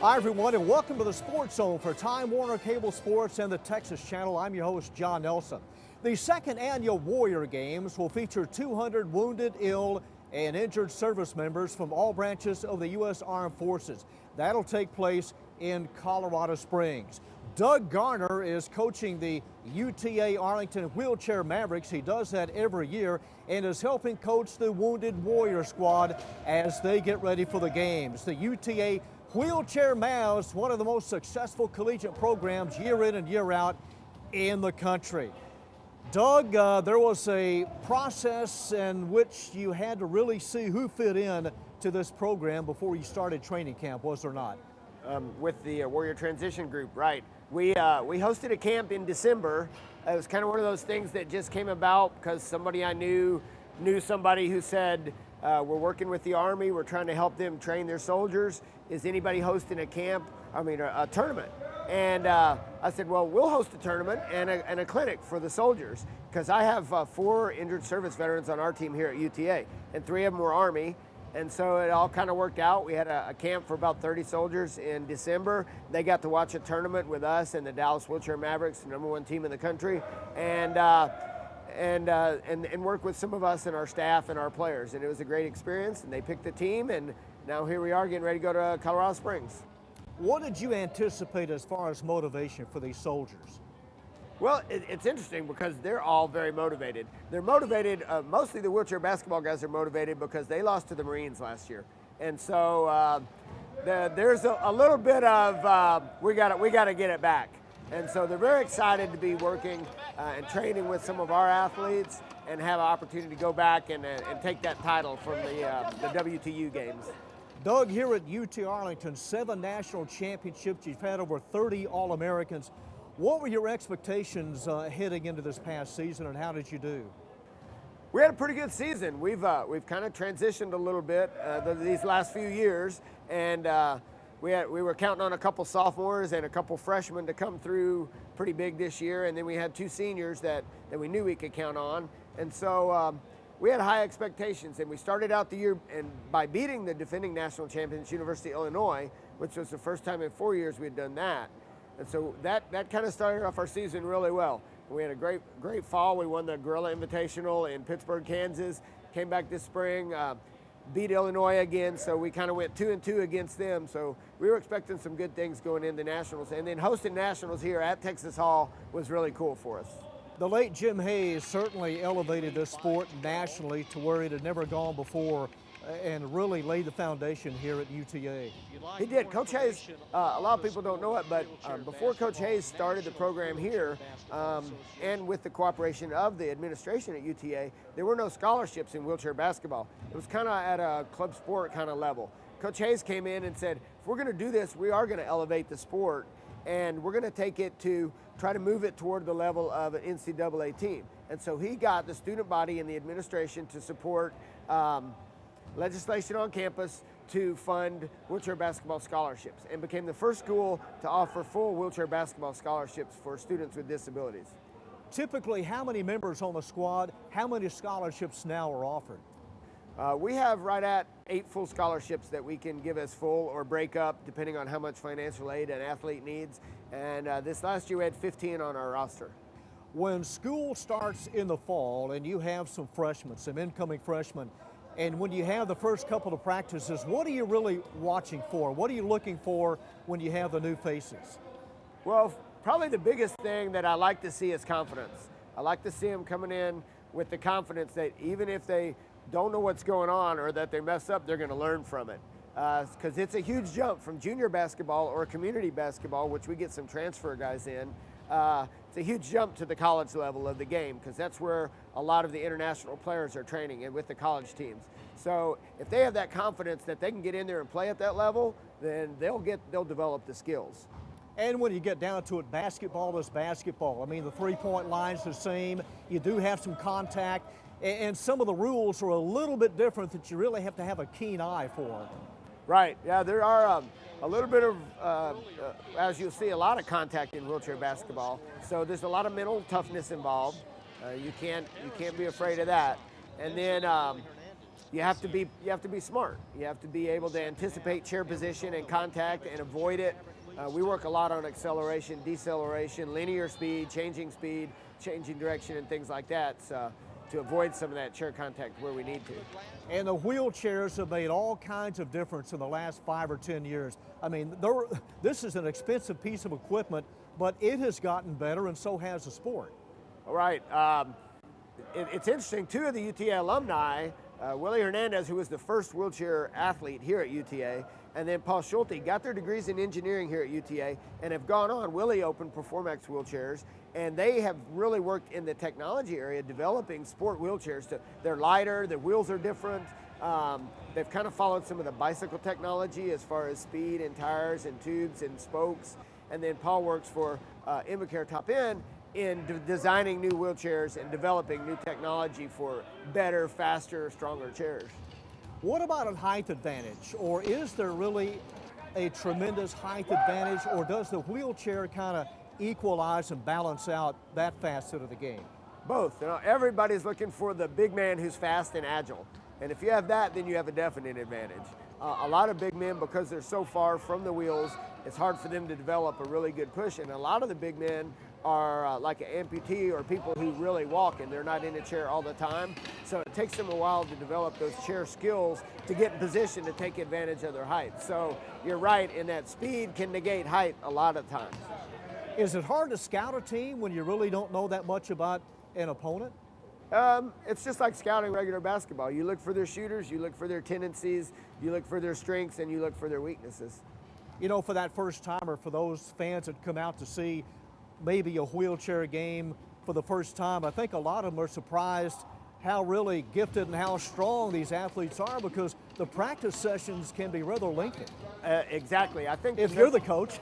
Hi, everyone, and welcome to the Sports Zone for Time Warner Cable Sports and the Texas Channel. I'm your host, John Nelson. The second annual Warrior Games will feature 200 wounded, ill, and injured service members from all branches of the U.S. Armed Forces. That'll take place in Colorado Springs. Doug Garner is coaching the UTA Arlington Wheelchair Mavericks. He does that every year and is helping coach the Wounded Warrior Squad as they get ready for the games. The UTA Wheelchair Mavs, one of the most successful collegiate programs year in and year out in the country. Doug, there was a process in which you had to really see who fit in to this program before you started training camp, was there not? With the Warrior Transition Group, right. We hosted a camp in December. It was kind of one of those things that just came about because somebody I knew somebody who said, we're working with the Army, we're trying to help them train their soldiers. Is anybody hosting a tournament? And I said, well, we'll host a tournament and a clinic for the soldiers, because I have 4 injured service veterans on our team here at UTA, and 3 of them were Army. And so it all kind of worked out. We had a camp for about 30 soldiers in December. They got to watch a tournament with us and the Dallas Wheelchair Mavericks, the #1 team in the country, and work with some of us and our staff and our players. And it was a great experience, and they picked the team, and now here we are getting ready to go to Colorado Springs. What did you anticipate as far as motivation for these soldiers? Well, it's interesting because they're all very motivated. They're motivated, mostly the wheelchair basketball guys are motivated because they lost to the Marines last year. And so there's a little bit of, we got to get it back. And so they're very excited to be working and training with some of our athletes and have an opportunity to go back and take that title from the WTU games. Doug, here at UT Arlington, 7 national championships. You've had over 30 All-Americans. What were your expectations heading into this past season, and how did you do? We had a pretty good season. We've kind of transitioned a little bit these last few years, and we were counting on a couple sophomores and a couple freshmen to come through pretty big this year, and then we had 2 seniors that we knew we could count on, and so we had high expectations. And we started out the year by beating the defending national champions, University of Illinois, which was the first time in 4 years we had done that. And so that kind of started off our season really well. We had a great fall. We won the Gorilla Invitational in Pittsburgh, Kansas. Came back this spring, beat Illinois again. So we kind of went 2-2 against them. So we were expecting some good things going into nationals. And then hosting nationals here at Texas Hall was really cool for us. The late Jim Hayes certainly elevated this sport nationally to where it had never gone before, and really laid the foundation here at UTA. He did. Coach Hayes, a lot of people don't know it, but before Coach Hayes started the program here, and with the cooperation of the administration at UTA, there were no scholarships in wheelchair basketball. It was kind of at a club sport kind of level. Coach Hayes came in and said, if we're going to do this, we are going to elevate the sport, and we're going to take it to try to move it toward the level of an NCAA team. And so he got the student body and the administration to support legislation on campus to fund wheelchair basketball scholarships, and became the first school to offer full wheelchair basketball scholarships for students with disabilities. Typically, how many members on the squad, how many scholarships now are offered? We have right at 8 full scholarships that we can give as full or break up depending on how much financial aid an athlete needs. And this last year we had 15 on our roster. When school starts in the fall and you have some freshmen, some incoming freshmen, and when you have the first couple of practices, what are you really watching for? What are you looking for when you have the new faces? Well, probably the biggest thing that I like to see is confidence. I like to see them coming in with the confidence that even if they don't know what's going on or that they mess up, they're going to learn from it. Because it's a huge jump from junior basketball or community basketball, which we get some transfer guys in. It's a huge jump to the college level of the game, because that's where a lot of the international players are training and with the college teams. So if they have that confidence that they can get in there and play at that level, then they'll develop the skills. And when you get down to it, basketball is basketball. I mean, the three-point line's the same. You do have some contact, and some of the rules are a little bit different that you really have to have a keen eye for. Right, yeah, there are a little bit of, as you'll see, a lot of contact in wheelchair basketball. So there's a lot of mental toughness involved. You can't be afraid of that. And then you have to be smart. You have to be able to anticipate chair position and contact and avoid it. We work a lot on acceleration, deceleration, linear speed, changing direction, and things like that to avoid some of that chair contact where we need to. And the wheelchairs have made all kinds of difference in the last 5 or 10 years. I mean, this is an expensive piece of equipment, but it has gotten better, and so has the sport. All right. It's interesting, 2 of the UTA alumni, Willie Hernandez, who was the first wheelchair athlete here at UTA, and then Paul Schulte, got their degrees in engineering here at UTA and have gone on. Willie opened Performax wheelchairs, and they have really worked in the technology area developing sport wheelchairs. They're lighter, the wheels are different. They've kind of followed some of the bicycle technology as far as speed and tires and tubes and spokes. And then Paul works for Invacare Top End in designing new wheelchairs and developing new technology for better, faster, stronger chairs. What about a height advantage, or is there really a tremendous height advantage, or does the wheelchair kind of equalize and balance out that facet of the game? Both. You know, everybody's looking for the big man who's fast and agile. And if you have that, then you have a definite advantage. A lot of big men, because they're so far from the wheels, it's hard for them to develop a really good push. And a lot of the big men are like an amputee or people who really walk and they're not in a chair all the time. So it takes them a while to develop those chair skills to get in position to take advantage of their height. So you're right in that speed can negate height a lot of times. Is it hard to scout a team when you really don't know that much about an opponent? It's just like scouting regular basketball. You look for their shooters, you look for their tendencies, you look for their strengths, and you look for their weaknesses. You know, for that first timer, for those fans that come out to see maybe a wheelchair game for the first time, I think a lot of them are surprised how really gifted and how strong these athletes are, because the practice sessions can be rather lengthy. Exactly. I think if you're the coach.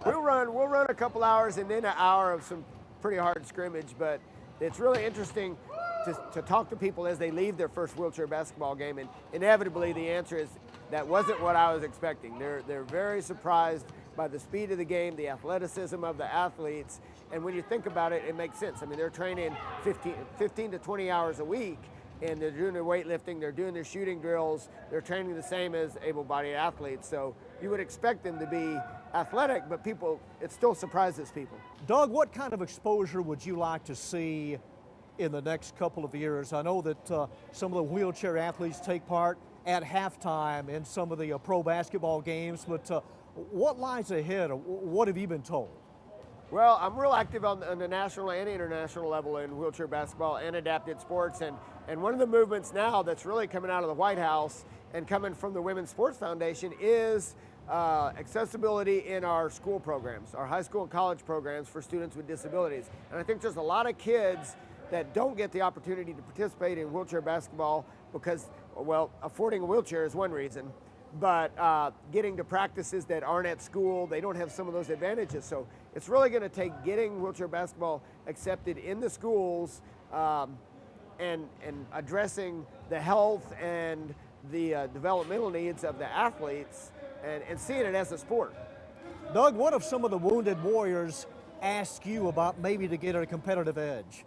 we'll run a couple hours and then an hour of some pretty hard scrimmage, but it's really interesting to talk to people as they leave their first wheelchair basketball game, and inevitably the answer is that wasn't what I was expecting. They're very surprised by the speed of the game, the athleticism of the athletes, and when you think about it, it makes sense. I mean, they're training 15 to 20 hours a week, and they're doing their weightlifting, they're doing their shooting drills, they're training the same as able-bodied athletes, so you would expect them to be athletic, but it still surprises people. Doug, what kind of exposure would you like to see in the next couple of years? I know that some of the wheelchair athletes take part at halftime in some of the pro basketball games, but what lies ahead? What have you been told? Well, I'm real active on the national and international level in wheelchair basketball and adapted sports, and one of the movements now that's really coming out of the White House and coming from the Women's Sports Foundation is accessibility in our school programs, our high school and college programs for students with disabilities. And I think there's a lot of kids that don't get the opportunity to participate in wheelchair basketball because, well, affording a wheelchair is one reason, but getting to practices that aren't at school, they don't have some of those advantages. So it's really going to take getting wheelchair basketball accepted in the schools and addressing the health and the developmental needs of the athletes and seeing it as a sport. Doug, what if some of the wounded warriors ask you about maybe to get a competitive edge?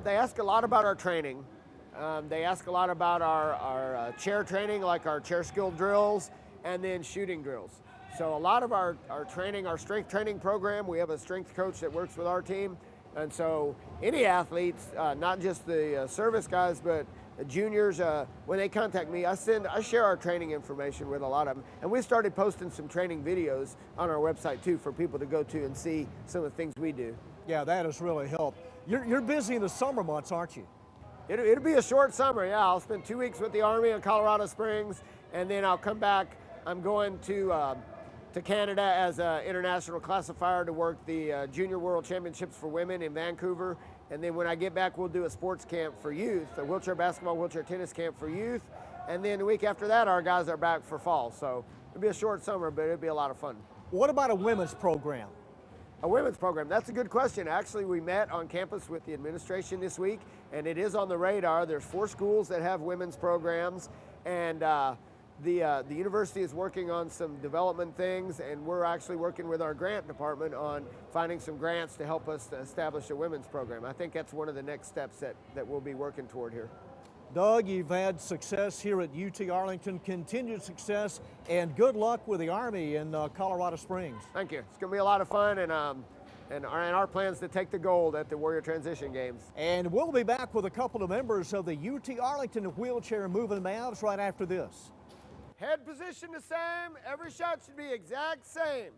They ask a lot about our training. They ask a lot about our chair training, like our chair skill drills, and then shooting drills. So a lot of our training, our strength training program, we have a strength coach that works with our team. And so any athletes, not just the service guys, but the juniors, when they contact me, I share our training information with a lot of them. And we started posting some training videos on our website too for people to go to and see some of the things we do. Yeah, that has really helped. You're busy in the summer months, aren't you? It'll be a short summer, yeah. I'll spend 2 weeks with the Army in Colorado Springs, and then I'll come back. I'm going to Canada as an international classifier to work the Junior World Championships for women in Vancouver. And then when I get back, we'll do a sports camp for youth, a wheelchair basketball, wheelchair tennis camp for youth. And then the week after that, our guys are back for fall. So it'll be a short summer, but it'll be a lot of fun. What about a women's program? A women's program, that's a good question. Actually, we met on campus with the administration this week, and it is on the radar. There's 4 schools that have women's programs, and the university is working on some development things, and we're actually working with our grant department on finding some grants to help us establish a women's program. I think that's one of the next steps that we'll be working toward here. Doug, you've had success here at UT Arlington, continued success, and good luck with the Army in Colorado Springs. Thank you. It's going to be a lot of fun, and our plans to take the gold at the Warrior Transition Games. And we'll be back with a couple of members of the UT Arlington wheelchair moving Mavs right after this. Head position the same. Every shot should be exact same.